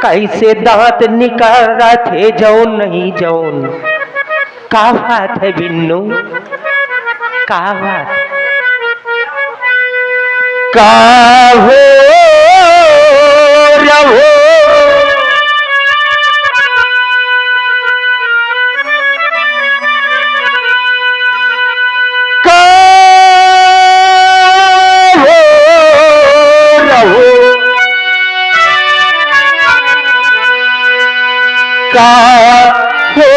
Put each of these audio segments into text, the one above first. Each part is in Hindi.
कैसे दांत निकाल रहा थे जौन नहीं जौन। का बात है बिन्नू, का बात का हो रहो। का हो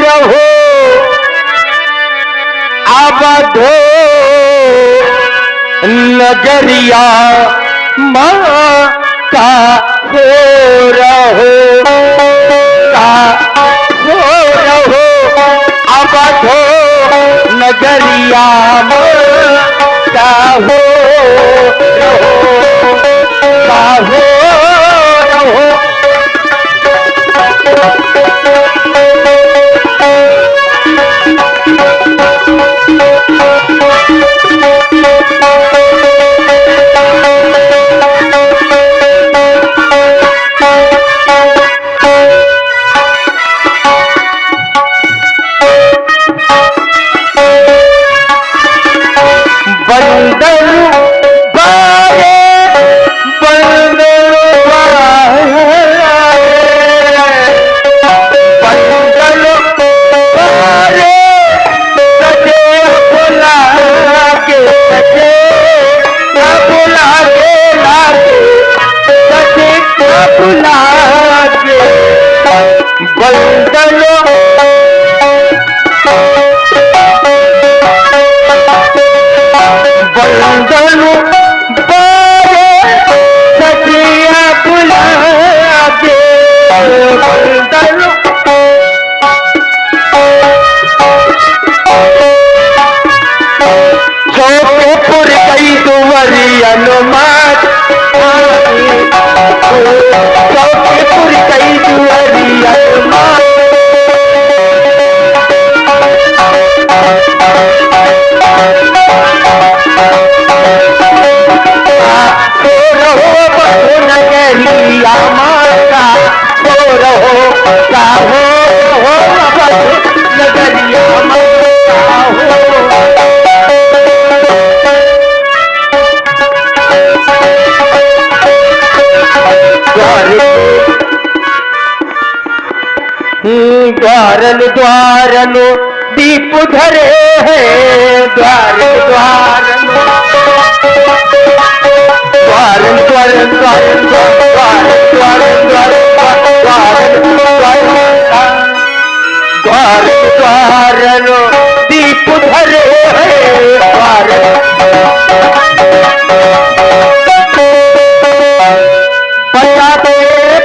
रहो अवधो नगरिया माँ का हो रहो। का हो रहो अवधो नगरिया माँ का हो रहो। का हो रहो द्वारन द्वारन दीप धरे हैं। द्वारन द्वारन द्वारन द्वारन द्वारन द्वारन द्वारन द्वारन दीप धरे हैं। द्वारन बताते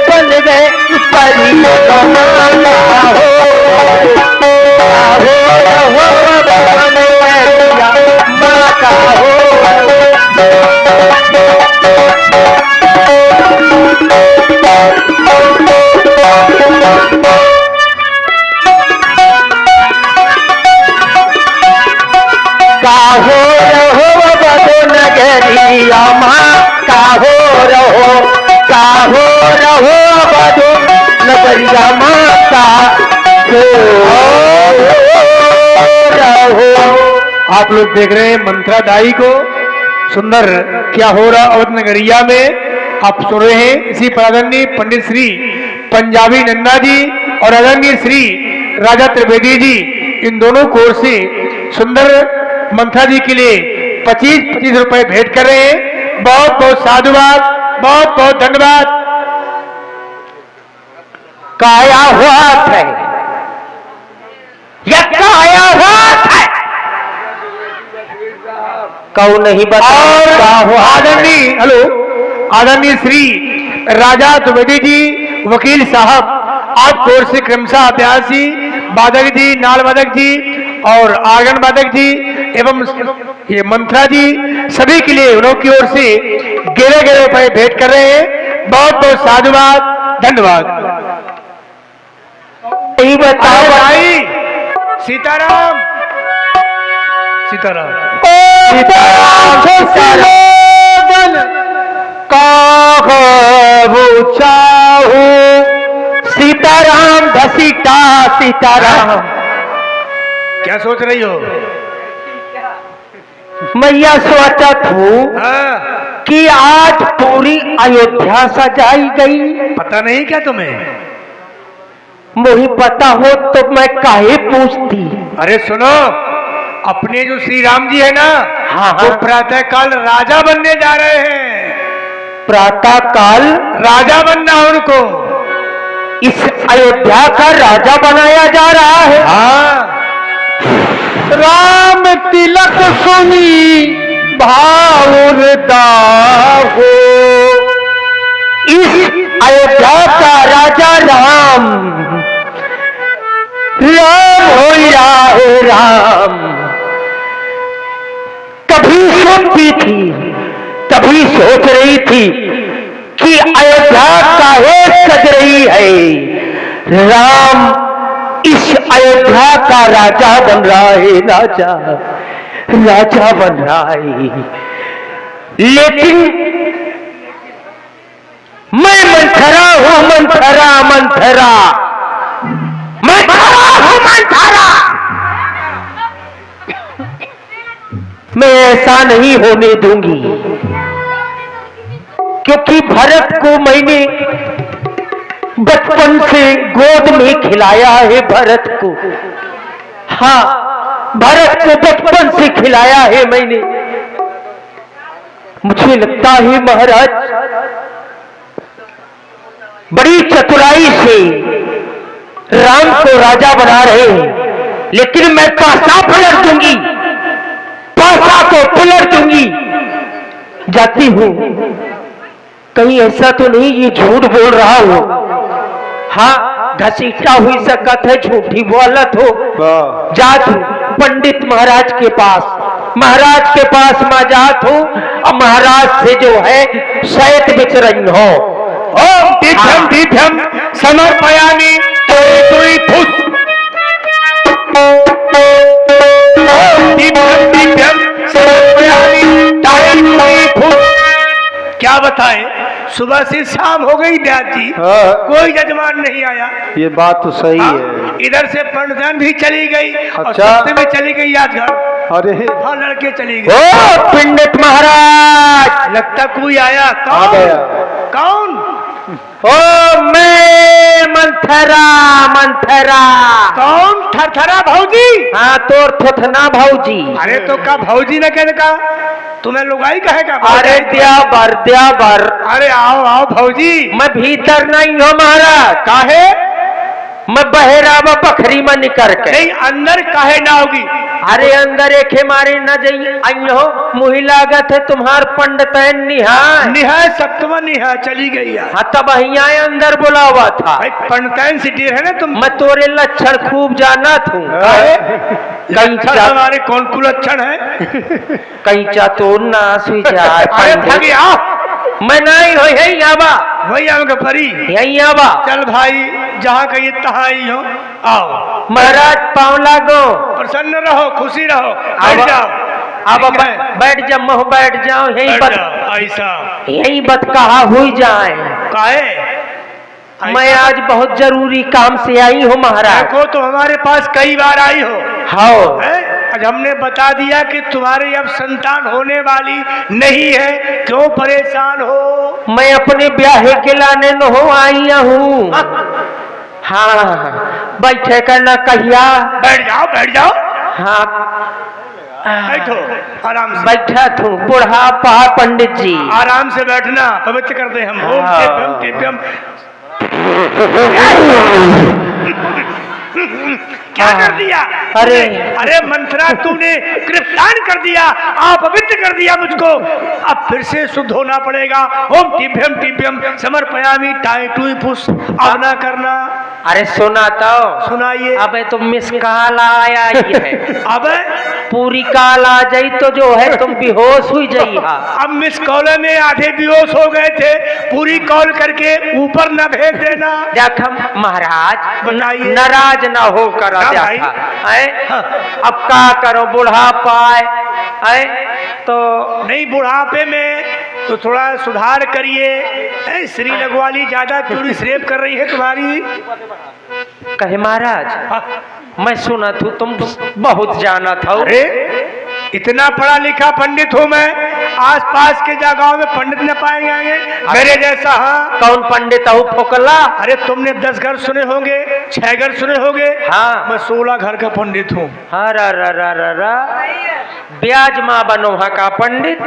बन गए परिमाना हो। माता हो काहो रहो बदो नगरिया माँ काहो रहो। काहो रहो बदो नगरिया माता हो रहो। आप लोग देख रहे हैं मंत्रादाई को सुंदर क्या हो रहा अवध नगरिया में आप सुन रहे हैं। इसी पर आदरणीय पंडित श्री पंजाबी नंदा जी और आदरणीय श्री राजा त्रिवेदी जी इन दोनों कोर से सुंदर मंत्रा जी के लिए 25-25 रुपए भेंट कर रहे हैं। बहुत बहुत साधुवाद, बहुत बहुत धन्यवाद। काया हाथ है, यह काया हाथ है। कौन नहीं बता। आदरणीय हेलो आदरणीय श्री राजा द्विवेदी जी वकील साहब आप कोर से क्रमशः अभ्यासी बादक जी, नाल बादक जी और आर्गन बादक जी एवं ये मंत्रा जी सभी के लिए उन्हों की ओर से 11 रुपए भेंट कर रहे हैं। बहुत बहुत साधुवाद, धन्यवाद। यही बताओ भाई सीताराम सीताराम सीताराम सीताराम सीताराम। क्या सोच रही हो? मैं यह सोचत हूँ हाँ, कि आज पूरी अयोध्या सजाई गई। पता नहीं क्या तुम्हें? मुझे पता हो तो मैं काहे पूछती। अरे सुनो, अपने जो श्री राम जी है ना, हाँ, वो हाँ। प्रातः काल राजा बनने जा रहे हैं। प्रातः काल राजा बनना उनको। इस अयोध्या का राजा बनाया जा रहा है। हाँ, राम तिलक सुनी भावुर दाहो। इस अयोध्या का राजा राम, राम हो राहे राम। कभी सोचती थी, कभी सोच रही थी कि अयोध्या काहे सज रही है। राम इस अयोध्या का राजा बन रहा है, राजा राजा बन रहा है। लेकिन मैं मंथरा हूं, मंथरा मंथरा, मैं खड़ा हूं मंथरा। मैं ऐसा नहीं होने दूंगी, क्योंकि भरत को मैंने बचपन से गोद में खिलाया है। भरत को, हाँ, भरत को बचपन से खिलाया है मैंने। मुझे लगता है महाराज बड़ी चतुराई से राम को राजा बना रहे हैं, लेकिन मैं पासा पलट दूंगी, पासा को पलट दूंगी। जाती हूं, कहीं ऐसा तो नहीं ये झूठ बोल रहा हो। हाँ, घसीटा हुई सकत है, झूठी बोलत हो। जात हूं पंडित महाराज के पास, महाराज के पास मैं जात हूं और महाराज से जो है शयत बिच रही हो। ओम दीप्यम दीप्यम समर्पयामि तोई फुस। ओम दीप्यम दीप्यम समर्पयामि तोई फुस। क्या बताएं, सुबह से शाम हो गई दयाल जी, कोई जजमान नहीं आया। ये बात तो सही हाँ, है। इधर से पंडदान भी चली गई और अच्छा। सस्ते में चली गई यादगार। अरे हाँ, लड़के चली ओ गई। पंडित महाराज, लगता कोई आया। आ कौन? गया। कौन? ओ मैं मंथरा मंथरा। कौन? थरथरा भौजी? हाँ, तोर थथना भाऊजी। अरे तो का भौजी ने कहने का, तुम्हें लुगाई कहेगा? अरे द्या बर। अरे आओ आओ भौजी। मैं भीतर नहीं हूँ महाराज, काहे? मैं बहरावा बखरी में निकर के। नहीं, अंदर काहे ना होगी? अरे अंदर एक मारे न जाइए आई हो, मुही लागत है तुम्हार पंडितैन निहाय। निहाय सप्तमा निहाय चली गई यार। हाँ, तब अहियाए अंदर बुला हुआ था। भाई पंडितैन से डर है ना तुम? मैं तोरे लक्षण खूब जाना थू। काहे? कहीं लक्षण चा- हमारे कौन कुल लक्षण है? कहीं चातुर ना सुई जाए। अरे भागी आओ। मैं नहीं हो यही आवा, वही आऊंगा परी। यही आवा। चल भाई, जहाँ कहिए तहाँ आई हो। आओ महाराज पाँव लागो। प्रसन्न रहो, खुशी रहो, अब- बैठ जाओ। अब ठीक है? बैठ जा, मोह बैठ जाओ, यही बैठ बत जाओ, ऐसा यही बत कहा हुई जाए। काहे? मैं आज बहुत जरूरी काम से आई हूँ महाराज। देखो, तो हमारे पास कई बार आई हो। हाँ, हैं? आज हमने बता दिया कि तुम्हारे अब संतान होने वाली नहीं है, क्यों परेशान हो? मैं अपने ब्याह के लाने न हो आई हूँ। हाँ, बैठे करना कहिया। बैठ जाओ, बैठ जाओ, हाँ, बैठो आराम से। बैठा थू बुढ़ापा पंडित जी। आराम से बैठना, पवित्र कर दे हम। ओम हाँ। दिव्यम दिव्यम। क्या कर दिया? अरे। अरे मंथरा, तूने गिरफ्तार कर दिया, अपवित्र कर दिया मुझको। अब फिर से शुद्ध होना पड़ेगा। ओम दिव्यम दिव्यम समर्पयामि टाई टू फुस। अब ना करना। अरे सुना तो सुनाइए। अबे तो मिस कॉल आया ही है। अब पूरी काल आ जाई तो जो है तुम बेहोश हुई जाई। अब मिस कॉल में आधे बेहोश हो गए थे, पूरी कॉल करके ऊपर न भेज देना। देख महाराज, बताइए। नाराज ना हो कर ना भाई। अब का करो, बुढ़ापा है तो नहीं, बुढ़ापे में तो थोड़ा सुधार करिए। श्री लगवाली ज्यादा चूड़ी श्रेप कर रही है तुम्हारी। कहे महाराज, हाँ। मैं सुना था तुम बहुत जाना था। अरे इतना पढ़ा लिखा पंडित हूँ मैं, आसपास के जगहों में पंडित न पाए जाएंगे मेरे जैसा। हाँ, कौन पंडित हो फोकला? अरे तुमने 10 घर सुने होंगे, 6 घर सुने होंगे। हाँ, मैं 16 घर का पंडित हूँ। ब्याज माँ बनोहा का पंडित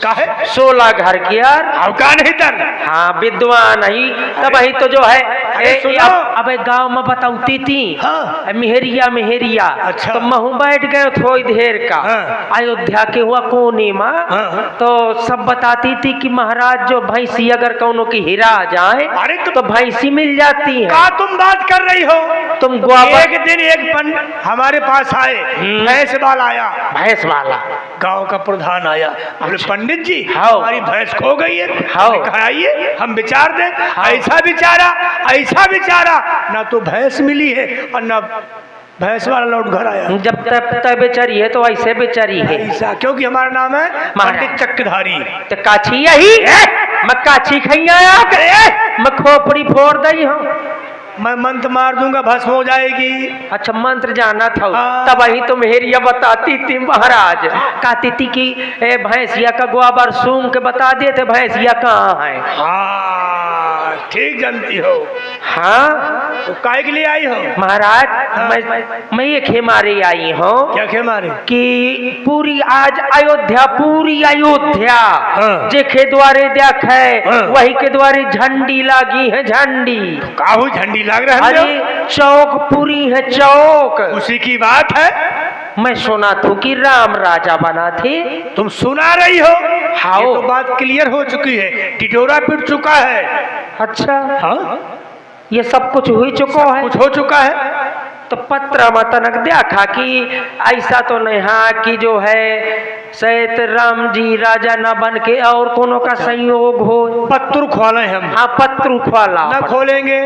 काहे 16 घर की यार। अब का नहीं तर। हाँ, विद्वान ही तब ही तो जो है। सुनो। अब गांव में बताऊती थी। हाँ। मेहरिया अच्छा। तो महू बैठ गए थोड़ी देर का। हाँ। अयोध्या के हुआ कोने में। हाँ। तो सब बताती थी कि महाराज जो भैंसी अगर कौनों की हिरा जाए अरे तो भैंसी मिल जाती है। का तुम बात कर रही हो? तुम ग्वाबर एक दिन एक पंडित हमारे पास आए, भैंस वाला आया। भैंस वाला गांव का प्रधान आया। बोले पंडित जी हाँ। हमारी भैंस खो गई है। हाँ। मैंने कहा आइए हम विचार दें। हाँ। ऐसा बिचारा ना तो भैंस मिली है और ना भैंस वाला लौट घर आया। जब तक बेचारी है तो ऐसे बेचारी है। ऐसा क्योंकि हमारा नाम है पंडित चक्रधारी। तो काछी यही मैं काछी खैया मैं खोपड़ी फोड़ दई हूँ। मैं मंत्र मार दूंगा भस्म हो जाएगी। अच्छा, मंत्र जाना था। हाँ। तब वही तो मेहरिया बताती थी महाराज। कहती थी कि भैंसिया का ग्वाबर सूंघ के बता देते भैंसिया कहाँ है। हाँ ठीक जानती हो। हाँ, तो काहे के लिए आई हो महाराज? हाँ। मैं ये खेमारे आई हूँ क्या खेमारे? कि पूरी आज अयोध्या हाँ। जे के द्वारे देख है हाँ। वही के द्वारे झंडी लागी है। झंडी काहू झंडी लाग रहा है? अरे चौक पूरी है चौक। उसी की बात है। मैं सुना था कि राम राजा बना थे। तुम सुना रही हो? हाँ। ये तो बात क्लियर हो चुकी है, टिटोरा पिट चुका है। अच्छा, हाँ ये सब कुछ हो चुका है। कुछ हो चुका है। तो पत्र में तनक देखा कि ऐसा तो नहीं हाँ कि जो है सैत राम जी राजा न बन के और कोनो का संयोग हो। पत्थर खोले हम। हाँ, पत्र खोला न खोलेंगे।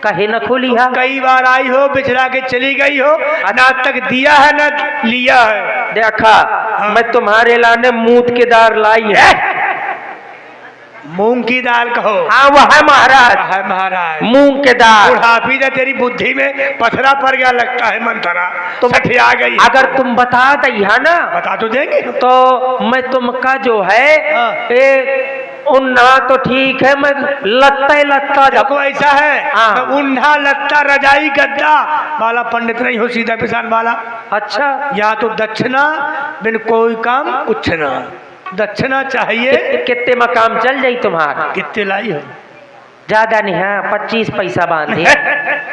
कहे न खोली है। कई बार आई हो, बिछड़ा के चली गई हो, ना तक दिया है ना लिया है। देखा मैं तुम्हारे लाने मूत के दार लाई है। मूंग की दाल कहो। हाँ, वो है महाराज। है महाराज। मूंग के दाल। बुढ़ापी ने तेरी बुद्धि में पथरा पड़ गया लगता है मंथरा। तुम आ गई। अगर तुम बता दी है ना बता तो देंगे। तो मैं तुमका जो है उन्ना तो ठीक है, मैं लत्ता देखो ऐसा है। हाँ। मैं उन्हा लत्ता रजाई गद्दा वाला पंडित नहीं हो, सीधा पिसान वाला। अच्छा, या तो दक्षिणा बिन कोई काम कुछ ना। दक्षिणा चाहिए। कितने मकाम चल जाई तुम्हारा? कितने लाई हो? ज्यादा नहीं है, 25 पैसा बांधे।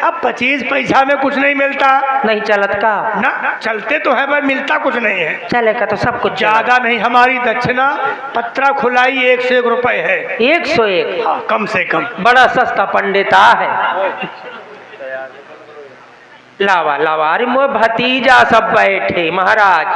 अब 25 पैसा में कुछ नहीं मिलता। नहीं चलत का? ना चलते तो है, पर मिलता कुछ नहीं है। चलेगा तो सब कुछ ज्यादा नहीं। हमारी दक्षिणा पत्रा खुलाई 1 से 1 रुपए है। 101? हाँ, कम से कम। बड़ा सस्ता पंडिता है। लावा लावा। अरे मोर भतीजा सब बैठे महाराज।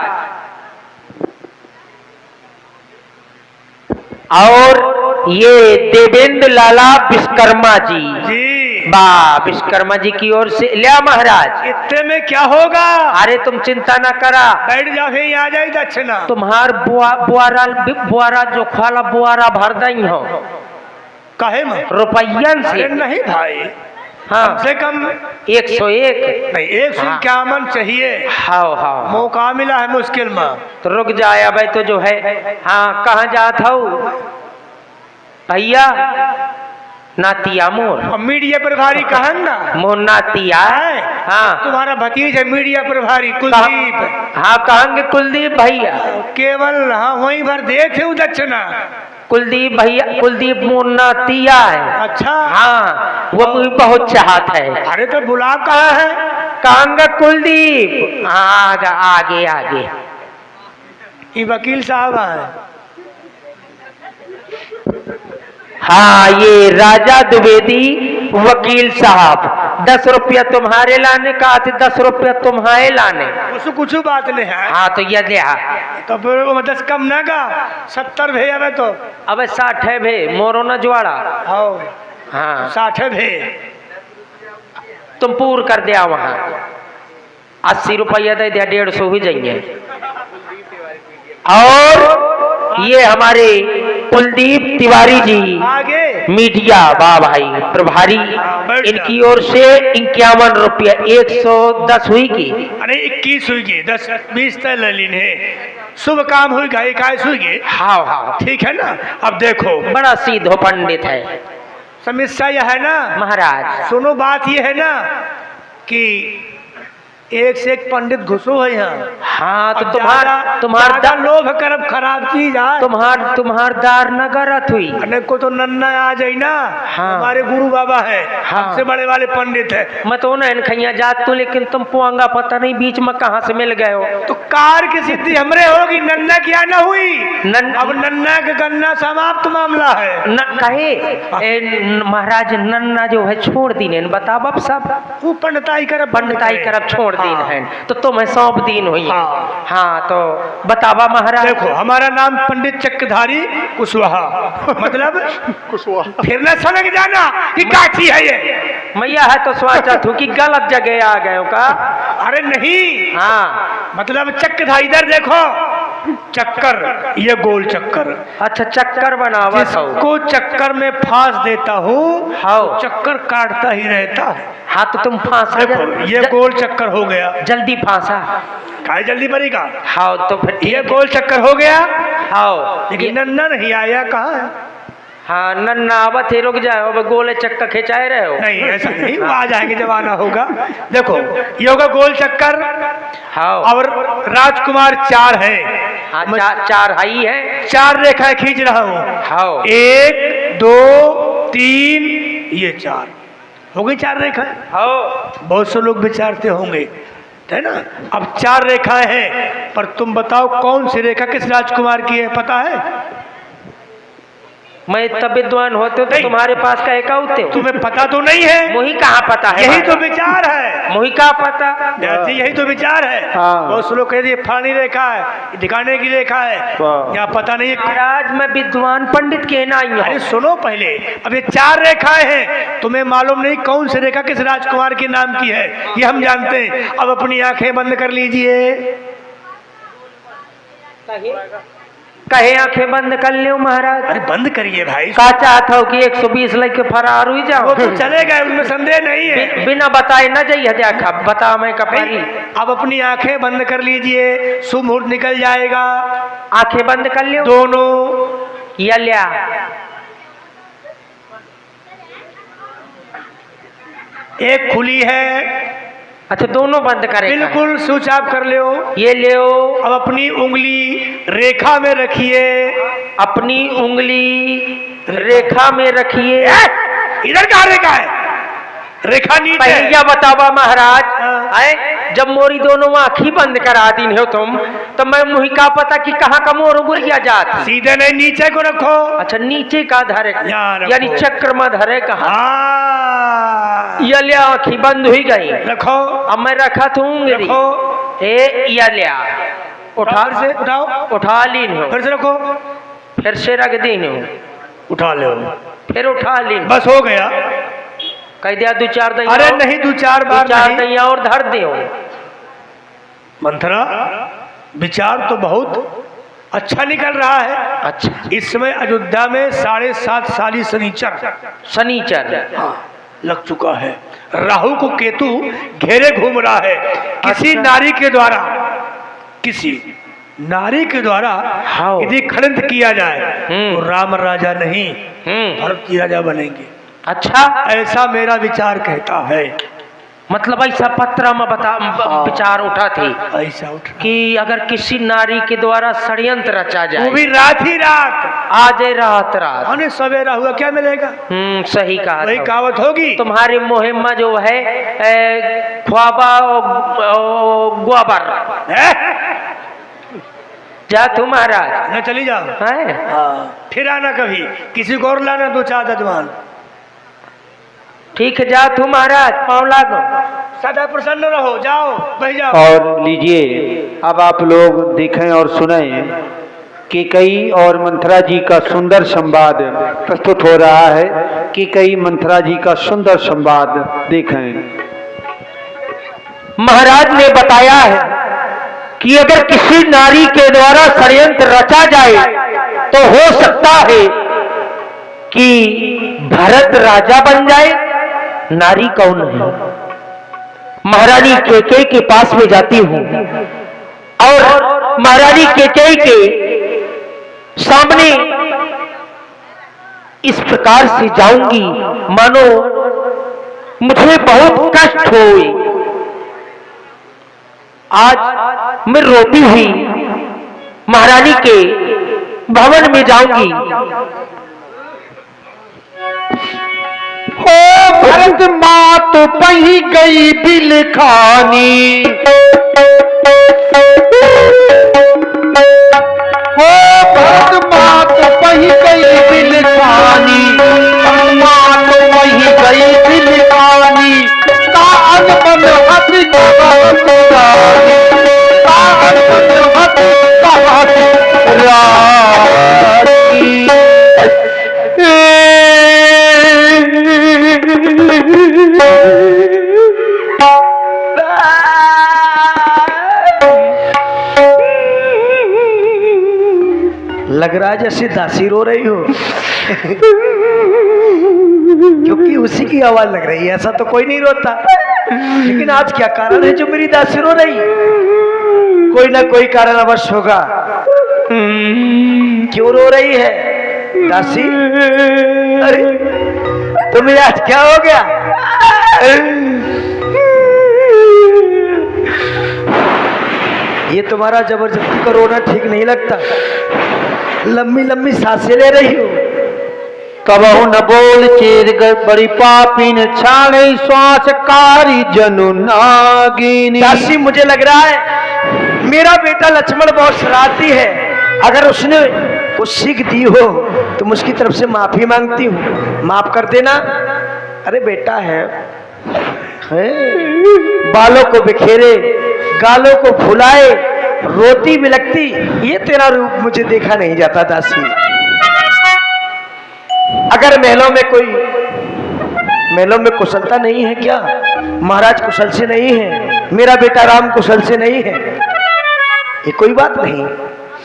और ये देवेंद्र लाला विश्वकर्मा जी। वाह, विश्वकर्मा जी की ओर से लिया महाराज। इतने में क्या होगा? अरे तुम चिंता ना करा, बैठ जाओ, यहीं आ जाए दक्षिणा। तुम्हार बुआरा जो खाला बुआरा भर दई हो। कहे में रुपयन से? नहीं भाई। हाँ, कम से कम 101 नहीं, 151 चाहिए। हाँ हाँ, मौका मिला है मुश्किल में। तो रुक जाए भाई। तो जो है हाँ, कहाँ जात हो भैया? नातिया मोर। मीडिया प्रभारी कहन ना। मोर नातिया है। हाँ, तुम्हारा भतीज है मीडिया प्रभारी कुलदीप। हाँ, कहेंगे कुलदीप भैया। केवल हाँ वहीं भर दे थे दक्षिणा। कुलदीप भैया, कुलदीप मोर नातिया है। अच्छा। हाँ, वो भी बहुत चाहत है। अरे तो बुला कहाँ है? कहेंगे कुलदीप। आगे आगे ये वकील साहब है। हाँ, ये राजा द्विवेदी वकील साहब। 10 रुपया तुम्हारे लाने का, 10 रुपया तुम्हारे लाने। उसको कुछ बात नहीं है। हाँ, तो ये लिया। तो फिर वो 10 कम ना का 70 भे अब तो। अब 60 है भे मोरो न ज्वाड़ा। हाँ, 60 भे। तुम पूर कर दिया वहाँ। 80 रुपया दे दिया, 150 ही जाएंगे। और ये हमारे कुलदीप तिवारी जी आगे मीडिया वाह भाई प्रभारी, बैठ जा। इनकी ओर से 51 रुपया 110 हुई की। अरे 21 हुई गे 10 20 तय ले लीन है। शुभ काम हुई गा 21 हुई गे। हाँ हाँ ठीक है ना। अब देखो बड़ा सीधो पंडित है समस्या यह है ना महाराज। सुनो बात ये है ना कि एक से एक पंडित घुसो है यहाँ। हाँ तो अब तुम्हार ज्यादा लोभ करब खराब चीज है। तुम्हार दार न गरत हुई। अने को तो नन्ना आ जाई ना। हाँ। हमारे गुरु बाबा है हाँ। सबसे बड़े वाले पंडित है। मैं तो ना खैया जात तो, लेकिन तुम पुआंगा पता नहीं बीच में कहाँ से मिल गए हो। तो कार की सिद्धि हमरे होगी नन्ना क्या ना हुई। अब नन्ना के गन्ना समाप्त मामला है न कहे महाराज नन्ना जो है छोड़ दी ने बताब अब सब वो पंडिताई करब पंडिताई करब छोड़ दिन हाँ। है तो तुम्हें 100 दिन हुई। हाँ। हाँ तो बतावा महाराज। देखो हमारा नाम पंडित चक्रधारी कुशवाहा मतलब कुशवाहा फिर न समझ जाना कि काची है ये। मैया है तो सोचा हूँ कि गलत जगह आ गए हो का। अरे नहीं हाँ मतलब चक्रधारी इधर देखो चक्कर ये गोल चक्कर। अच्छा चक्कर बनावा जिसको चक्कर में फांस देता हूँ हाँ। चक्कर काटता ही रहता है। हाँ तो तुम फांसा देखो ये गोल चक्कर हो गया। जल्दी फांसा। काय जल्दी बनेगा। हाँ तो फिर ये गोल चक्कर हो गया। हाँ लेकिन नन्ना नहीं आया कहाँ है। हाँ नन्ना आवत है रुक जाए अब गोले चक्कर खिंचाए रहे हो। नहीं ऐसा नहीं वो आ जाएंगे जब आना होगा। देखो ये होगा गोल चक्कर। हाँ और राजकुमार 4 है। हाँ चार हाई है 4 रेखाएं खींच रहा हूँ। हाँ 1 2 3 ये 4 हो गई 4 रेखाएं। हाँ बहुत से लोग विचारते होंगे है ना। अब 4 रेखाएं हैं पर तुम बताओ कौन सी रेखा किस राजकुमार की है पता है। मैं तब विद्वान होते तो तुम्हारे पास का एक होते हो। तुम्हें पता तो नहीं है। मुही कहाँ पता है। यही तो विचार है। मुही कहाँ पता। यही तो विचार है। हाँ। बहुत से लोग कहते हैं फलानी रेखा है दिखाने की रेखा है यहाँ पता नहीं है। महाराज मैं विद्वान पंडित कहना आई हूँ। अरे सुनो पहले अब ये 4 रेखाएं हैं तुम्हें मालूम नहीं कौन सी रेखा किस राजकुमार के नाम की है ये हम जानते हैं। अब अपनी आंखें बंद कर लीजिए। कहे आंखें बंद कर लो महाराज। अरे बंद करिए भाई। का चाहता हो कि 120 लेके फरार हुई जाओ। वो तो चले गए उनमें संदेह नहीं है। बिना बताए न जाइए देखा बता मैं कपारी। अब अपनी आंखें बंद कर लीजिए शुभ मुहूर्त निकल जाएगा। आंखें बंद कर लो दोनों या लिया। एक खुली है। अच्छा दोनों बंद करें। बिल्कुल स्विच ऑफ कर लो। ये ले अब अपनी उंगली रेखा में रखिए। अपनी उंगली रेखा में रखिए। इधर कहाँ रेखा है रेखा नीचे पहले बतावा महाराज। हाँ। आए जब मोरी दोनों आँखी बंद करा दी हो तुम तो मैं मुही का पता कि कहाँ का मोर गुरिया जात। सीधे नहीं नीचे को रखो। अच्छा नीचे का धरे यानी चक्र में धरे कहा। ये लिया आँखी बंद हुई गई रखो। अब मैं रखा था उंगली ए या लिया उठा से उठाओ उठा लीन हो फिर से रखो फिर से रख दीन हो उठा लो फिर उठा लीन बस हो गया। कह दिया 2-4 दिन। अरे नहीं 2-4 बार 4 दिन और धर दे। मंथरा विचार तो बहुत अच्छा निकल रहा है। अच्छा इस समय अयोध्या में 7.5 साली शनिचर हाँ। लग चुका है। राहु को केतु घेरे घूम रहा है। किसी नारी के द्वारा हाँ। यदि खंडित किया जाए तो राम राजा नहीं भरत जी राजा बनेंगे। अच्छा ऐसा मेरा विचार कहता है। मतलब ऐसा पत्र में विचार उठा थी ऐसा उठा कि अगर किसी नारी के द्वारा षड्यंत्र रचा जाए वो भी रात ही रात आज रात रात सवेरा हुआ क्या मिलेगा। सही कहा वही कहावत होगी। तुम्हारी मुहिम में जो है ख्वाबा गोबर जा तू महाराज न चली जाओ है। फिर आना कभी किसी को और लाना 2-4 जजमान। ठीक है जा तू महाराज पाँव लागो सदा प्रसन्न रहो जाओ बह जाओ। और लीजिए अब आप लोग देखें और सुनें कि कई और मंथरा जी का सुंदर संवाद प्रस्तुत हो रहा है कि कई मंथरा जी का सुंदर संवाद देखें। महाराज ने बताया है कि अगर किसी नारी के द्वारा षड्यंत्र रचा जाए तो हो सकता है कि भरत राजा बन जाए। नारी कौन है? महारानी केकई के पास में जाती हूं और महारानी केकई के सामने इस प्रकार से जाऊंगी मानो मुझे बहुत कष्ट होए। आज मैं रोती हुई महारानी के भवन में जाऊंगी। हो भरत मात पही गई बिल खानी, हो भरत मात पही गई बिल खानी, मात पही गई बिल खानी, कान बन हथ कान बन हथ लग रहा है जैसे दासी रो रही हो क्योंकि उसी की आवाज लग रही है। ऐसा तो कोई नहीं रोता, लेकिन आज क्या कारण है जो मेरी दासी रो रही? कोई ना कोई कारण अवश्य होगा। क्यों रो रही है दासी? अरे तुम्हें आज क्या हो गया? ये तुम्हारा जबरदस्ती का रोना ठीक नहीं लगता। लंबी लंबी सांसें ले रही हो। कबहू न बोल चेर बड़ी पापिन छाने श्वास कारी जनु नागिनी। दासी मुझे लग रहा है मेरा बेटा लक्ष्मण बहुत शरारती है। अगर उसने कुछ सीख दी हो तो मैं उसकी तरफ से माफी मांगती हूँ, माफ कर देना। अरे बेटा है बालों को बिखेरे, गालों को फुलाए, रोती बिलकती, ये तेरा रूप मुझे देखा नहीं जाता दासी। अगर महलों में कुशलता नहीं है क्या? महाराज कुशल से नहीं है, मेरा बेटा राम कुशल से नहीं है, ये कोई बात नहीं।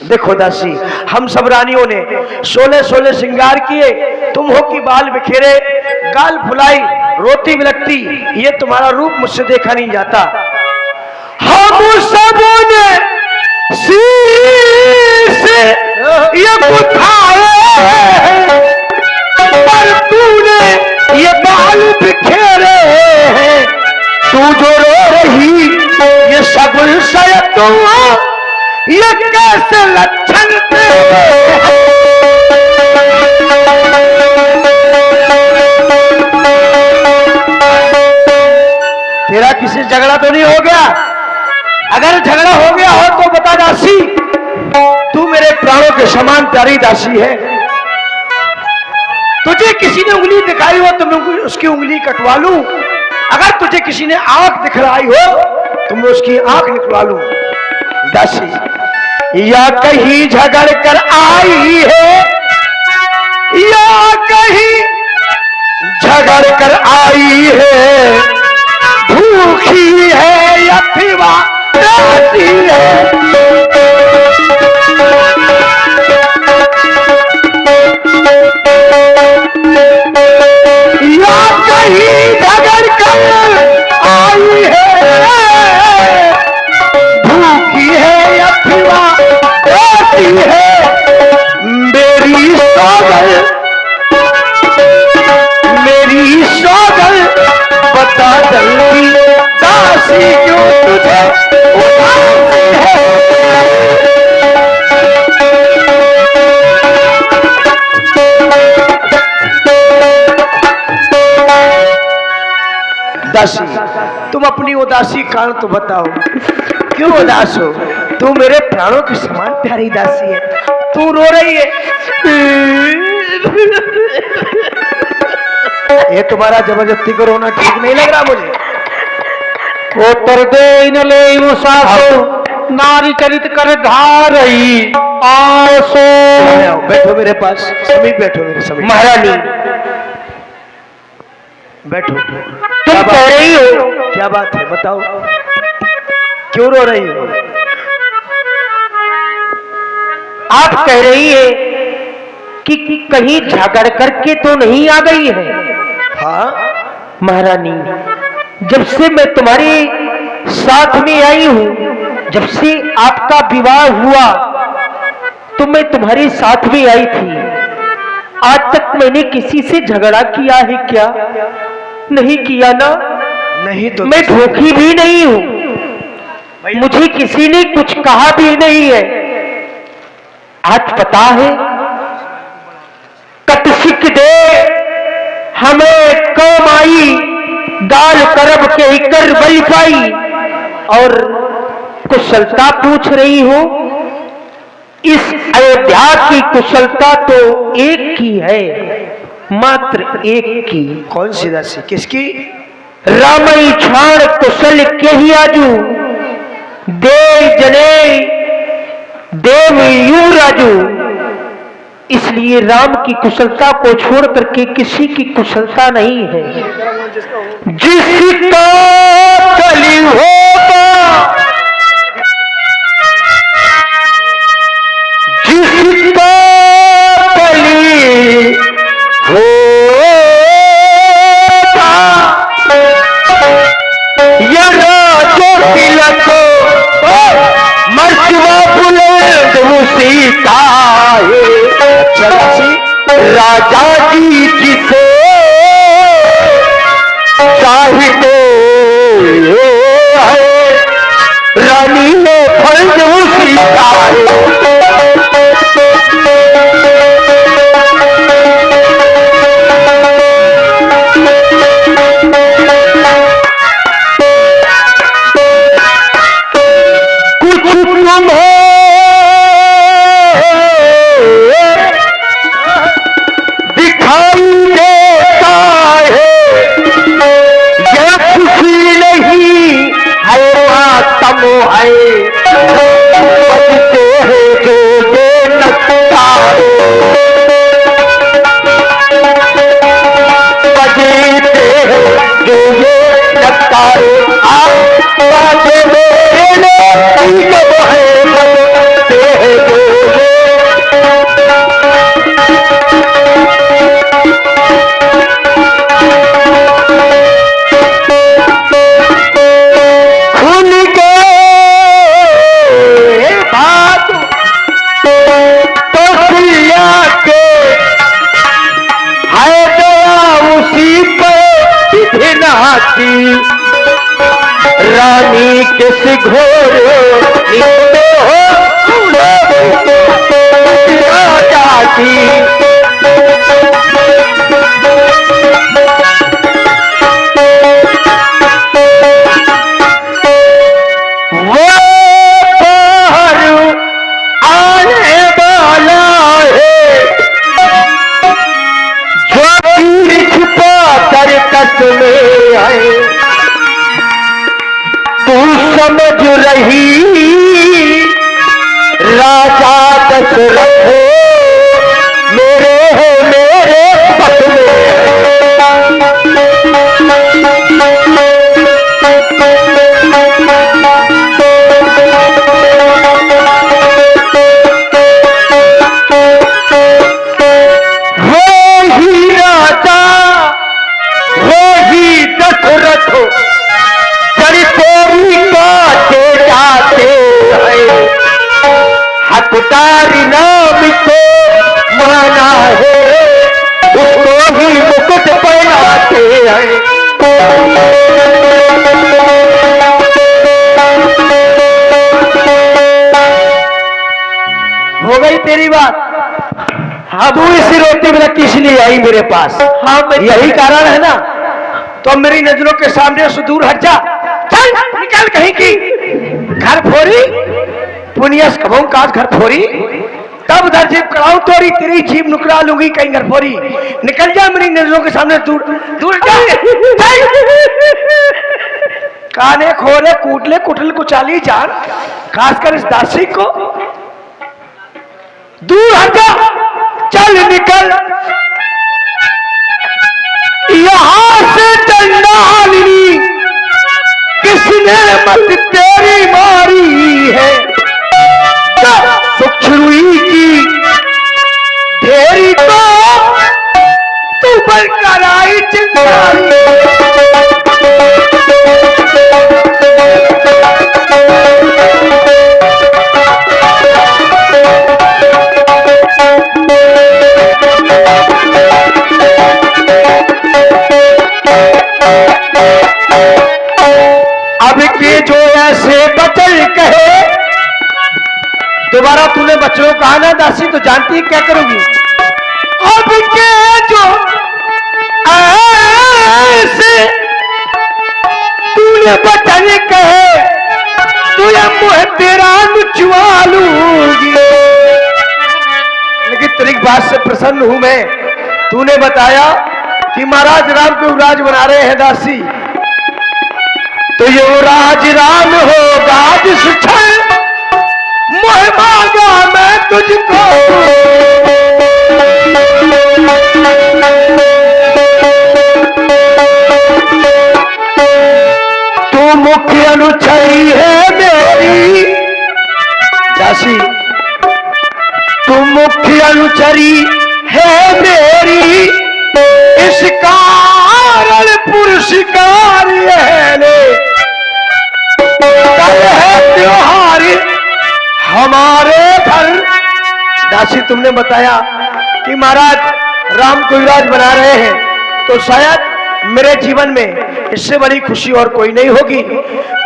देखो दासी, हम सब रानियों ने 16 श्रृंगार किए, तुम हो कि बाल बिखेरे, गाल फुलाई, रोती बिलकती, ये तुम्हारा रूप मुझसे देखा नहीं जाता। हम सबों ने शीश ये बुझाए, पर तूने ये बाल बिखेरे हैं। तू जो रो रही ये सगुन सयतुआ, ये कैसे लक्षण तेरा किसी झगड़ा तो नहीं हो गया? अगर झगड़ा हो गया हो तो बता दासी, तू मेरे प्राणों के समान प्यारी दासी है। तुझे किसी ने उंगली दिखाई हो तो मैं उसकी उंगली कटवा लूं। अगर तुझे किसी ने आंख दिखलाई हो तो मैं उसकी आंख निकलवा लूं। दासी, या कहीं झगड़ कर आई है, या कहीं झगड़ कर आई है, भूखी है या फिवा प्यासी है। या कहीं झगड़ कर आई है, भूखी है या फिवा प्यासी है। मेरी सौगल बता जल्दी दासी, क्यों तुझे उदासी है? दासी, तुम अपनी उदासी कारण तो बताओ, क्यों उदास हो? तू मेरे प्राणों के समान प्यारी दासी है, तू रो रही है। ये तुम्हारा जबरदस्ती को रोना ठीक नहीं लग रहा मुझे। वो तरदे न ले नारी चरित कर धारई आसो। बैठो मेरे पास, समीप बैठो मेरे समीप। महारानी बैठो। तुम कह रही हो? क्या बात है बताओ, क्यों रो रही हो? आप कह रही है कि कहीं झगड़ करके तो नहीं आ गई है। हाँ महारानी, जब से मैं तुम्हारे साथ में आई हूं, जब से आपका विवाह हुआ तो मैं तुम्हारे साथ में आई थी। आज तक मैंने किसी से झगड़ा किया है क्या? नहीं किया ना। नहीं तो मैं धोखी भी नहीं हूं, मुझे किसी ने कुछ कहा भी नहीं है। आज पता है, कटसिक दे हमें कौम आई, गाल करब के कर बल पाई, और कुशलता पूछ रही हो। इस अयोध्या की कुशलता तो एक की है, मात्र एक की। कौन सी दासी? किसकी? रामई छाण कुशल के ही आजू, देव जने देव यू राजू। इसलिए राम की कुशलता को छोड़ करके किसी की कुशलता नहीं है। जिसका कली होगा, जिसका कली होगा, या राजो तिलक मर्चवा बुलंद मुसीता है। राजा जी जिसे चाहते है, रानी ने फर्ज उसी का है। रानी किस घोर जाती, वो बाहर आने वाला है, जो छिपा कर कस में आए। तू समझ रही राजा दशरथ मेरे पद वो ही राजा, वो ही दशरथ हकदारी नाम को माना है, उसको ही मुकुट पहनाते हैं। हो गई तेरी बात? हाँ, तू इसी रोटी में किस लिए आई मेरे पास? हाँ, यही कारण है ना? तो मेरी नजरों के सामने से दूर हट जा। चल निकल कहीं की। घर फोरी पुनियस कबों काज घर फोरी, तब उधर जीप कराऊं तोरी, तेरी जीप नुकरा लूंगी कहीं घर फोरी। निकल जा मेरी नजरों के सामने, दूर दूर जा। काने खोले कूटले कुटल कुचाली जान, खासकर इस दासी को। दूर हट जा, चल निकल यहां से। चंडालिनी किसने मत तेरी मारी है, सुखरुई की ढेरी पर कराई चिंगारी। अब के जो ऐसे बचल कहे, दोबारा तूने बच्चों कहा ना दासी, तो जानती है क्या करूंगी। अब के जो ऐसे तूने बचल कहे, तू या मुँह तेरा नुचवा लूंगी। लेकिन तेरी बात से प्रसन्न हूं मैं। तूने बताया कि महाराज राम को युवराज बना रहे हैं दासी, तो युवराज राम होगा जिस क्षण मोह मांगा मैं तुझको। तू मुख्य अनुचरी है मेरी दासी, तू मुख्य अनुचरी है मेरी, इस कारण पुरस्कार है ले। कल है त्योहार हमारे घर। दासी तुमने बताया कि महाराज राम को युवराज बना रहे हैं, तो शायद मेरे जीवन में इससे बड़ी खुशी और कोई नहीं होगी।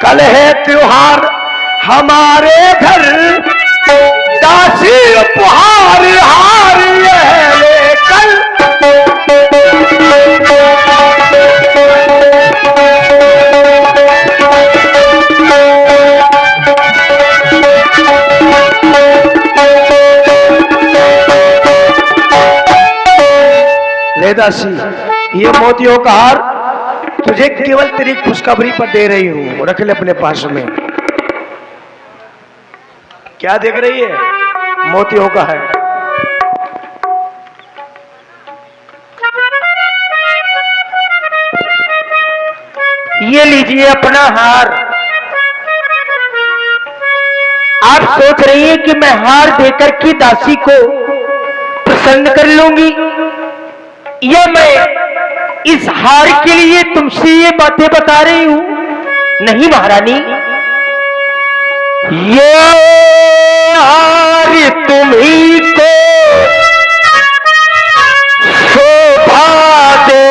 कल है त्योहार हमारे घर, दासी उपहार हार है ले कल। ले दासी, ये मोतियों का हार तुझे केवल तेरी खुशखबरी पर दे रही हूं, रख ले अपने पास में। क्या देख रही है? मोतियों का है। ये लीजिए अपना हार। आप सोच रही हैं कि मैं हार देकर के दासी को प्रसन्न कर लूंगी, या मैं इस हार के लिए तुमसे ये बातें बता रही हूं? नहीं महारानी, ये हार तुम्ही को शोभा दे,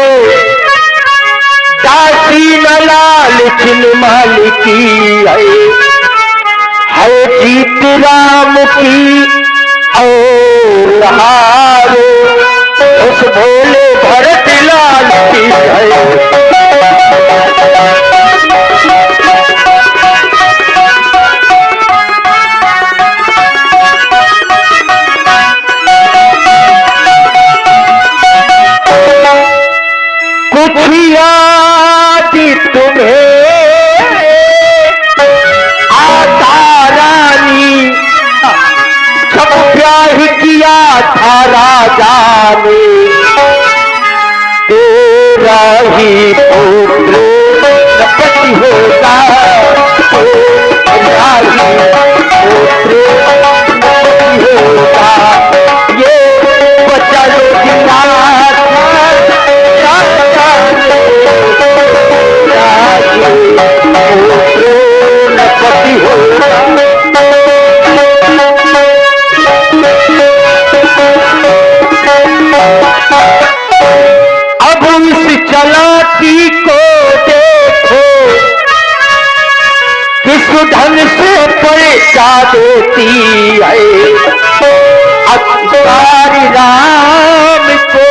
दासी न लालचिन मालिकी है जीत राम की और हार उस भोले भरत लाल की है। कुछ याद तुम्हें आता रानी, जब ब्याह किया था राजा ने, तेरा ही पुत्र पति होगा, तेरा ही पुत्र पति होगा। ये वचन दिया था राजा ने, तेरा ही पुत्र पति होगा। अब इस चलाकी को देखो, किस ढंग से परीक्षा देती है। अत्याचारी राम को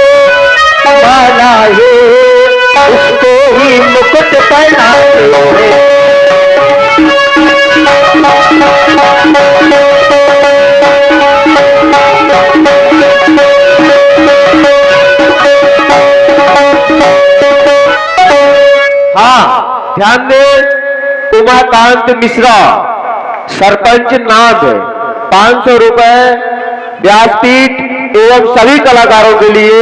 माना है, उसको ही मुकुट पहनाते हैं। हाँ, ध्यान दें, उमाकांत मिश्रा सरपंच नाग 500 रुपए व्यासपीठ एवं सभी कलाकारों के लिए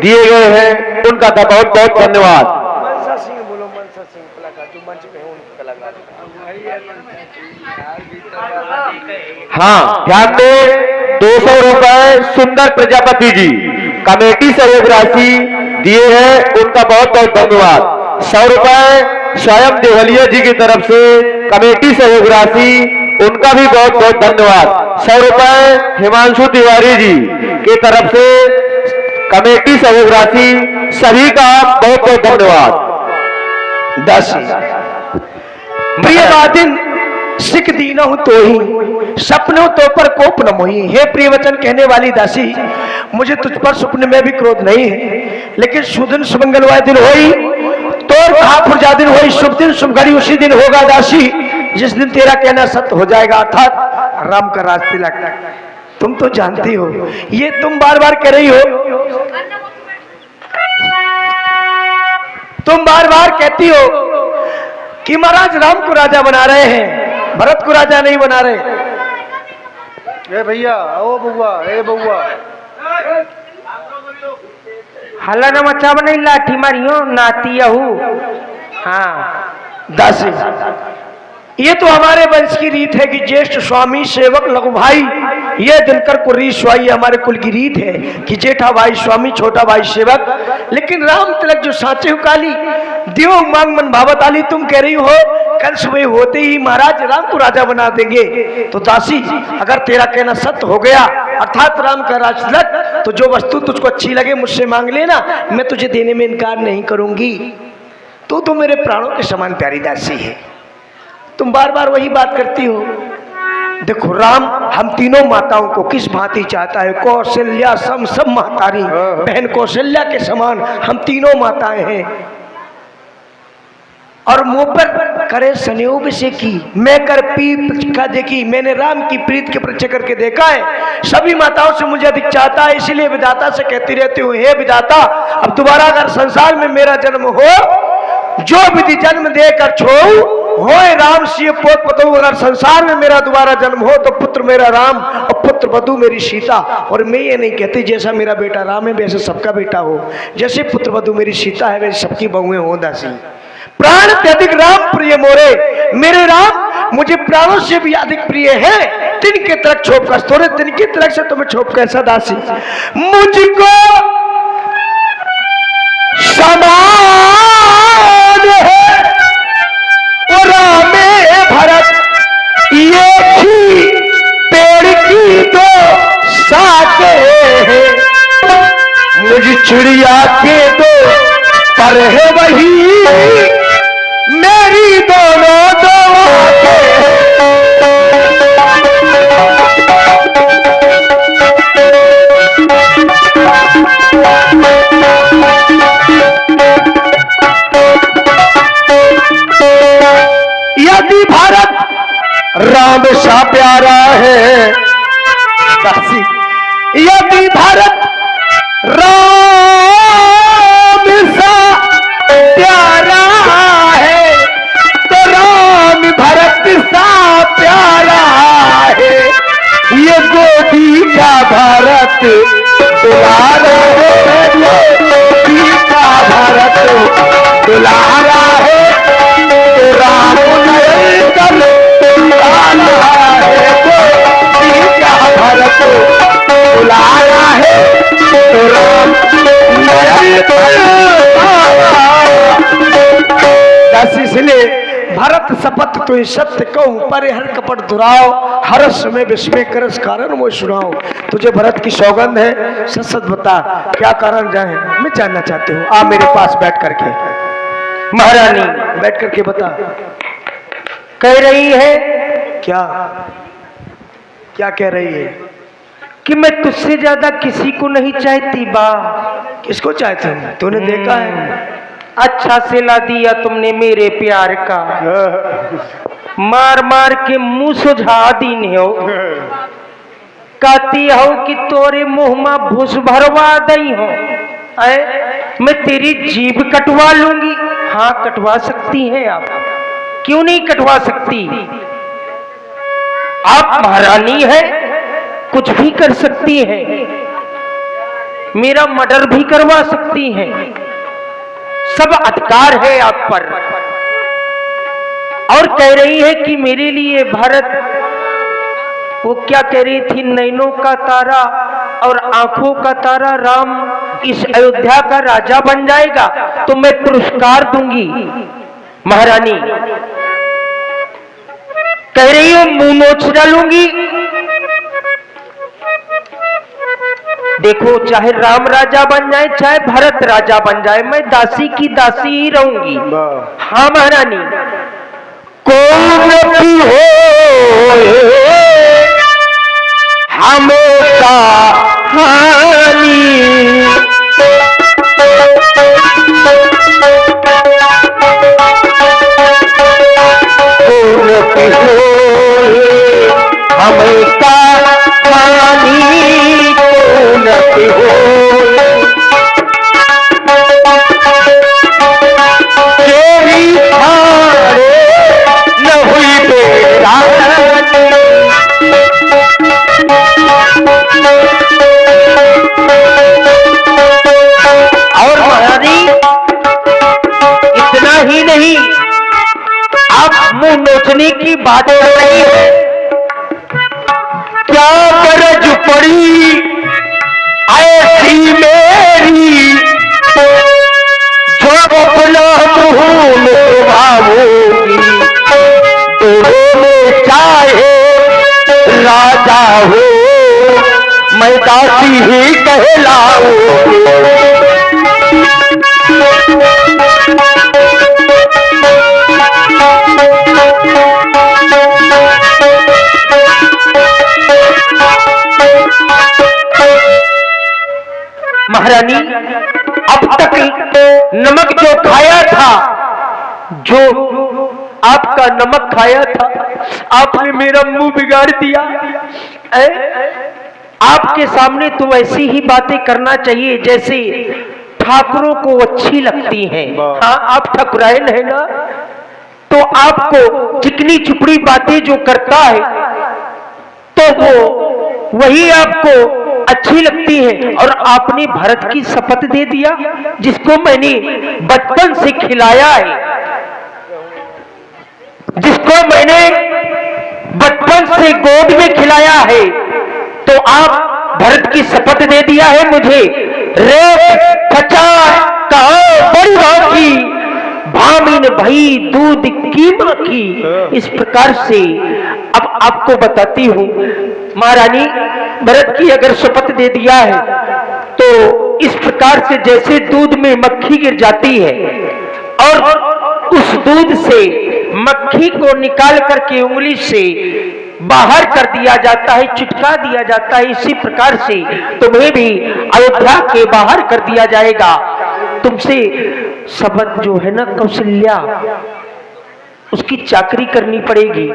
दिए गए हैं। उनका बहुत बहुत धन्यवाद। मनसा सिंह बोलो, मनसा सिंह कलाकार जो मंच पे है उनके कलाकार। हाँ, ध्यान दें, 200 रुपए सुंदर प्रजापति जी कमेटी सहयोग राशि दिए हैं उनका बहुत बहुत धन्यवाद। 100 रुपए स्वयं देवलिया जी की तरफ से कमेटी सहयोग राशि, उनका भी बहुत बहुत धन्यवाद। 100 रुपए हिमांशु तिवारी जी की तरफ से कमेटी सहयोग राशि, सभी का बहुत बहुत धन्यवाद। दासी प्रिय बादिन सिख दीना हूं तो ही सपनों तो पर कोप न मोही। हे प्रिय वचन कहने वाली दासी, मुझे तुझ पर सपने में भी क्रोध नहीं है, लेकिन सुदिन सुमंगलवाय दिन होई तोर कहा फुरजा दिन होई, शुभ दिन शुभ घड़ी उसी दिन होगा दासी जिस दिन तेरा कहना सत्य हो जाएगा, अर्थात राम का राज तिलक। तुम तो जानती हो, ये तुम बार बार कह रही हो, तुम बार बार कहती हो कि महाराज राम को राजा बना रहे हैं, भरत को राजा नहीं बना रहे। ए भैया, ओ बउआ, ए बउआ, हल्ला न मचा नहीं, लाठी मारियो नाती आहू। हाँ दासी, ये तो हमारे वंश की रीत है कि ज्येष्ठ स्वामी सेवक लघु भाई, ये दिनकर कुर्री स्वाई हमारे कुल की रीत है कि जेठा भाई स्वामी छोटा भाई सेवक। लेकिन राम तिलक जो साचे काली दियो मांग मन भावत आली, तुम कह रही हो कल सुबह होते ही महाराज राम को राजा बना देंगे। तो दासी, अगर तेरा कहना सत्य हो गया अर्थात राम का राज तिलक, तो जो वस्तु तुझको अच्छी लगे मुझसे मांग लेना, मैं तुझे देने में इनकार नहीं करूंगी। तो मेरे प्राणों के समान प्यारी दासी है। तुम बार बार वही बात करती हो। देखो राम हम तीनों माताओं को किस भांति चाहता है, कौशल्या सम सब महतारी, बहन कौशल्या के समान हम तीनों माताएं हैं। और मुंह पर करे संयोग से की, मैं कर पीत का देखी, मैंने राम की प्रीत के परीक्षा करके देखा है। सभी माताओं से मुझे अधिक चाहता है, इसलिए विधाता से कहती रहती हूँ, हे विधाता अब दोबारा अगर संसार में मेरा जन्म हो, जो विधि जन्म देकर छोड़ू होए राम सिंह पोत पतु। अगर संसार में मेरा दोबारा जन्म हो तो पुत्र मेरा राम और पुत्र वधु मेरी सीता। और मैं ये नहीं कहती जैसा मेरा बेटा राम है वैसे सबका बेटा हो, जैसे पुत्र वधु मेरी सीता है वैसे सबकी बहुएं हो दासी। प्राण अत्यधिक राम प्रिय मोरे, मेरे राम मुझे प्राणों से भी अधिक प्रिय है। तिनके तिलक छोप कर थोड़े तिनके तिलक से तुम्हें छोप कैसा दासी, मुझको समान है और रामे भरत ये ही पेड़ की दो शाखे हैं। मुझ चिड़िया के दो पर है वही मेरी दोनों दो आंखें। यदि भारत राम सा प्यारा है दासी, यदि भारत राम सा प्यारा है तो राम भरत सा प्यारा है। ये गोदी का भारत दुलारा है, गोदी का भारत दुलारा है, तो राम नयन कर दुलारा है। गोदी का भारत दुलारा है, तो राम नयन कर। इसलिए भरत शपथ तो सत्य कहूं पर हर कपट दुराओ, हर समय विस्मय करस कारण वो सुनाओ। तुझे भरत की सौगंध है, सच सच बता क्या कारण जाए, मैं जानना चाहती हूँ। आ मेरे पास बैठ करके महारानी बैठ करके बता। कह रही है क्या क्या कह रही है? कि मैं तुझसे ज्यादा किसी को नहीं चाहती बा। किसको चाहती हूँ? तूने देखा है? अच्छा सिला दिया तुमने मेरे प्यार का, मार मार के मुंह सुझा दीने हो। कहती हो कि तोरे मुंह में भूस भरवा दई हो, मैं तेरी जीभ कटवा लूंगी। हाँ कटवा सकती हैं आप, क्यों नहीं कटवा सकती? आप महारानी है, कुछ भी कर सकती हैं, मेरा मर्डर भी करवा सकती हैं, सब अधिकार है आप पर। और कह रही है कि मेरे लिए भारत, वो क्या कह रही थी, नैनों का तारा और आंखों का तारा राम इस अयोध्या का राजा बन जाएगा तो मैं पुरस्कार दूंगी। महारानी कह रही हो मुंह नोच डालूंगी। देखो चाहे राम राजा बन जाए चाहे भरत राजा बन जाए, मैं दासी की दासी ही रहूंगी। हाँ महारानी। कौन भी हो हमेशा हानि, कौन भी हो हमेशा हानि, कौन भी हो तेरी हारे न हुई बेरा। और महारानी इतना ही नहीं, आप मुंह नोचने की बात कर रही है, क्या गरज पड़ी ऐसी मेरी जो अपना मुंह में भावोगी, दोनों में चाहे राजा हो मैं दासी ही कहलाऊंगी। महारानी अब तक नमक जो खाया था, जो आपका नमक खाया था, आपने मेरा मुंह बिगाड़ दिया। आपके सामने तो ऐसी ही बातें करना चाहिए जैसे ठाकुरों को अच्छी लगती हैं। हाँ आप ठकुराइन है ना, तो आपको चिकनी चुपड़ी बातें जो करता है तो वो वही आपको अच्छी लगती है। और आपने भरत की शपथ दे दिया जिसको मैंने बचपन से खिलाया है, जिसको मैंने बचपन से गोद में खिलाया है, तो आप भरत की शपथ दे दिया है मुझे। रे खचा कहा बड़ी बात की, भामिन भई दूध की मां की। इस प्रकार से अब आपको बताती हूं महारानी, भरत की अगर शपथ दे दिया है तो इस प्रकार से जैसे दूध में मक्खी गिर जाती है और उस दूध से मक्खी को निकाल करके उंगली से बाहर कर दिया जाता है, चिटका दिया जाता है, इसी प्रकार से तुम्हें भी अयोध्या के बाहर कर दिया जाएगा। तुमसे शपथ जो है ना कौशल्या, उसकी चाकरी करनी पड़ेगी।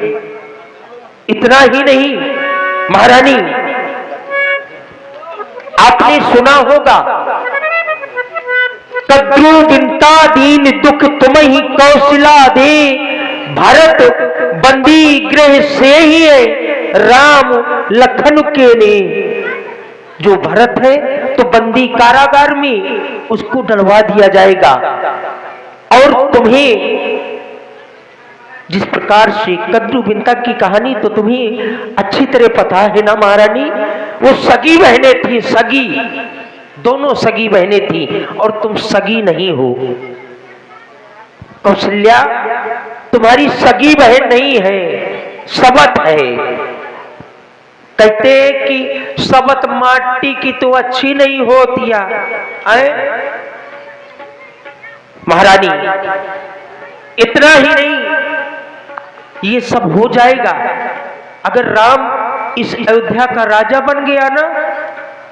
इतना ही नहीं महारानी, आपने सुना होगा कद्रू बिनता दीन दुख तुम ही कौशला दे, भारत बंदी गृह से ही है राम लखन के ने। जो भरत है तो बंदी कारागार में उसको डलवा दिया जाएगा। और तुम्हें जिस प्रकार से कद्रू बिनता की कहानी तो तुम्हें अच्छी तरह पता है ना महारानी, वो सगी बहनें थी, सगी, दोनों सगी बहनें थी और तुम सगी नहीं हो। कौशल्या तुम्हारी सगी बहन नहीं है, सबत है। कहते कि सबत माटी की तो अच्छी नहीं होती है महारानी। इतना ही नहीं, ये सब हो जाएगा अगर राम इस अयोध्या का राजा बन गया ना,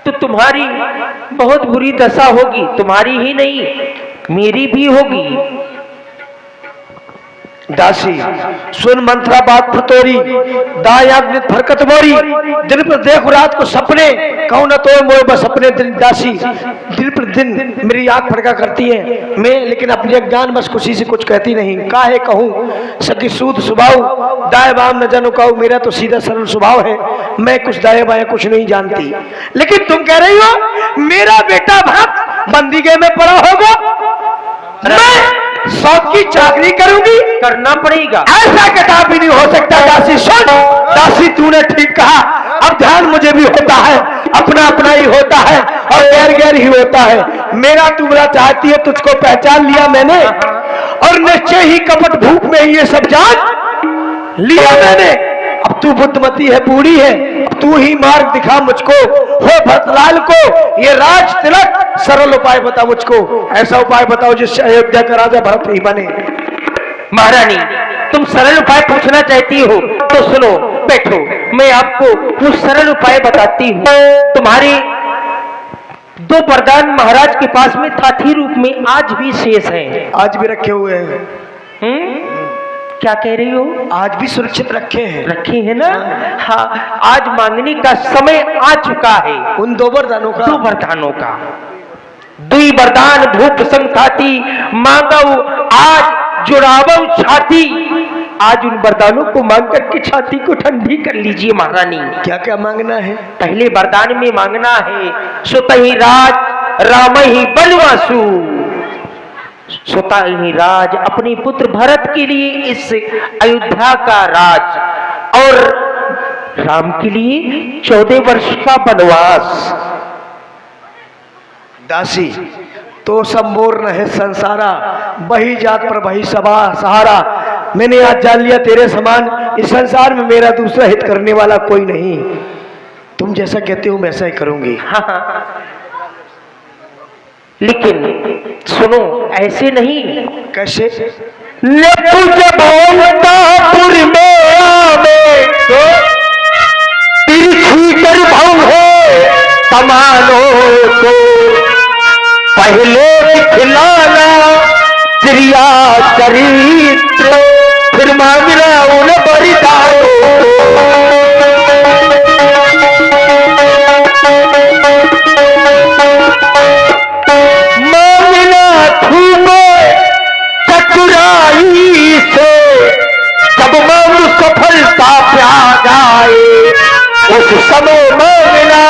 तो तुम्हारी बहुत बुरी दशा होगी। तुम्हारी ही नहीं मेरी भी होगी। दासी सुन मंत्रा बात फतोरी, दायाग्नि फरकत मोरी, दिन पर देखो रात को सपने, कहूं ना तो मोए बस अपने दिन। दासी दिन पर दिन मेरी आंख फड़का करती है मैं, लेकिन अपने अज्ञान बस खुशी से कुछ कहती नहीं। काहे कहूं सकी सूद स्वभाव, दाए बाम न जानो कहूं, मेरा तो सीधा सरल स्वभाव है, मैं कुछ दाए बाएं कुछ नहीं जानती। लेकिन तुम कह रही हो मेरा बेटा भरत बंदीगृह में पड़ा होगा, मैं शौक की चाकरी करूंगी, करना पड़ेगा। ऐसा किताब भी नहीं हो सकता। दासी सुन, दासी तूने ठीक कहा, अब ध्यान मुझे भी होता है, अपना अपना ही होता है और गैर गैर ही होता है। मेरा तू बुरा चाहती है, तुझको पहचान लिया मैंने और निश्चय ही कपट भूख में ही ये सब जान लिया मैंने। अब तू बुद्धमती है, बूढ़ी है, अब तू ही मार्ग दिखा मुझको, हो भरतलाल को ये राज तिलक, सरल उपाय बता मुझको, ऐसा उपाय बताओ जिससे अयोध्या का राजा भरत ही बने। महारानी, तुम सरल उपाय पूछना चाहती हो तो सुनो, बैठो, मैं आपको वो सरल उपाय बताती हूँ। तुम्हारे 2 वरदान महाराज के पास में थाथी रूप में आज भी शेष हैं। आज भी रखे हुए हैं। क्या कह रही हो? आज भी सुरक्षित रखे हैं। रखे हैं ना? हाँ, आज मांगने का समय आ चुका है। उन 2 वरदानों का? 2 वरदानों का। 2 वरदान भूप संघाती मांगव आज जुड़ावो छाती। आज उन वरदानों को मांग करके छाती को ठंडी कर लीजिए महारानी। क्या क्या मांगना है? पहले वरदान में मांगना है सुतहि राज राम ही बनवासु। सुतहि राज अपने पुत्र भरत के लिए इस अयोध्या का राज और राम के लिए 14 वर्ष का वनवास। दासी तो संपूर्ण है संसारा, बही जात पर बही सभा सहारा। मैंने आज जान लिया तेरे समान इस संसार में मेरा दूसरा हित करने वाला कोई नहीं। तुम जैसा कहते हो वैसा ही करूंगी। हाँ, लेकिन सुनो, ऐसे नहीं। कैसे? भोलतापुर में आवे तो तिरछी कर भाव है कमानो को पहले खिलाना क्रिया चरित्र फिर मांगना उन बरिदारो। मांगना छूबे चतुराई से जब मांग सफलता प्या जाए, उस समय मांगना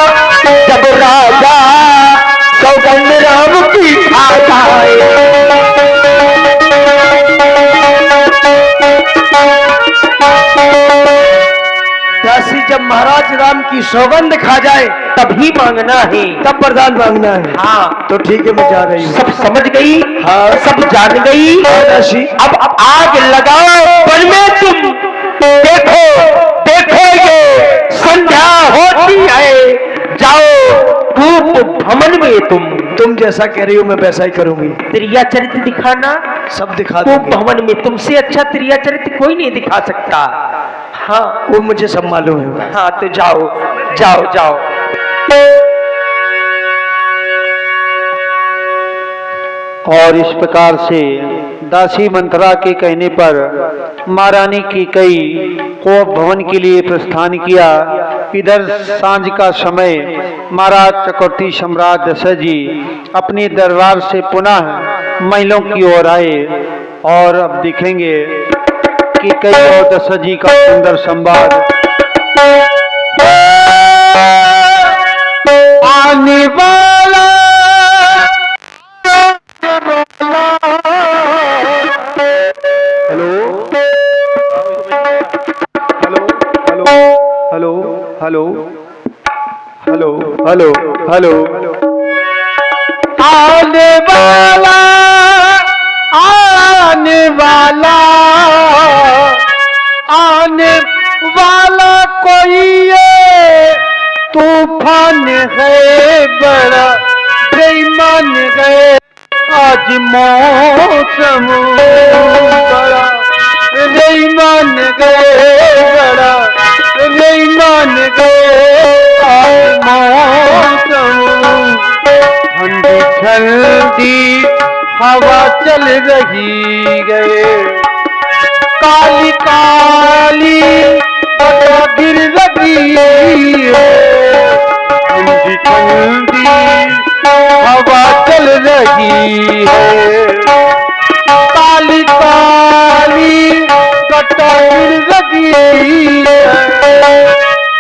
जब राजा सौगंध राम की खा जाए। दासी जब महाराज राम की सौगंध खा जाए तभी मांगना है, तब वरदान मांगना है। हाँ तो ठीक है, मैं जा रही हूँ। सब समझ गई? हाँ। सब जान गई? दासी अब आग लगाओ वन में तुम, देखो देखो ये संध्या होती है, जाओ रूप भवन में तुम जैसा कह रही हो मैं वैसा ही करूंगी। त्रिया चरित्र दिखाना, सब दिखा रूप दूंगी। भवन में तुमसे अच्छा त्रिया चरित्र कोई नहीं दिखा सकता। हाँ वो मुझे सब मालूम है। हाँ, तो जाओ जाओ जाओ। और इस प्रकार से दासी मंथरा के कहने पर महारानी की कई को भवन के लिए प्रस्थान किया। इधर सांझ का समय महाराज चक्रवर्ती सम्राट दशरथ जी अपने दरबार से पुनः महलों की ओर आए और अब देखेंगे कि कई और दशरथ जी का सुंदर संवाद। आने वाला hello hello hello hello hello आने वाला आने वाला आने वाला कोई ये तूफान है बड़ा बेईमान है आज मौसम बड़ा बेईमान गए बड़ा बेईमान गए आज मौसम ठंडी ठंडी हवा चल रही गए काली काली गिर रही है ठंडी ठंडी हवा चल रही है काली काली गटा गिर रही है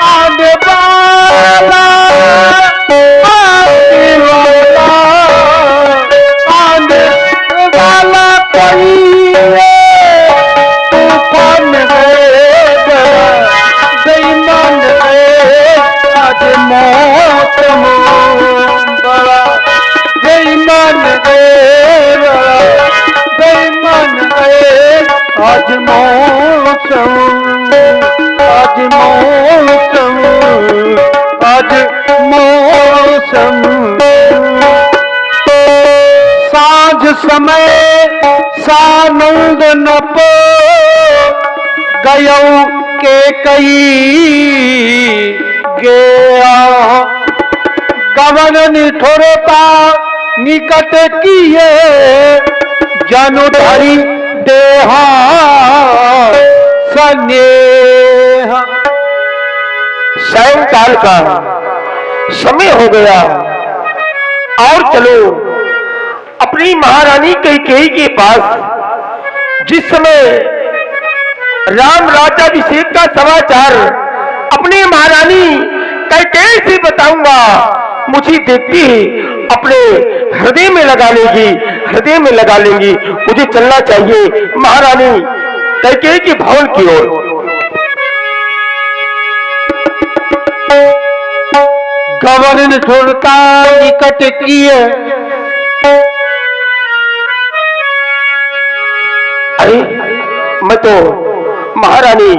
आने वाला आने वाला आने वाला कोई तूफान है बेईमान है आज मौसम बेईमान गए, बेईमान गए, आज मौसम, आज मौसम, आज मौसम। साँझ समय सानंद न पो गयो के कई गया, गवन निठुरता निकट किए, जनु धरि देहा स्नेह। सायंकाल का समय हो गया और चलो अपनी महारानी कैकेयी के पास। जिस समय राम राज्याभिषेक का समाचार अपनी महारानी कैकेयी से बताऊंगा, मुझे देखती ही अपने हृदय में लगा लेगी, हृदय में लगा लेंगी। मुझे चलना चाहिए महारानी कैकेयी के भवन की ओर। गवन छोड़ता निकट किए, अरे मैं तो महारानी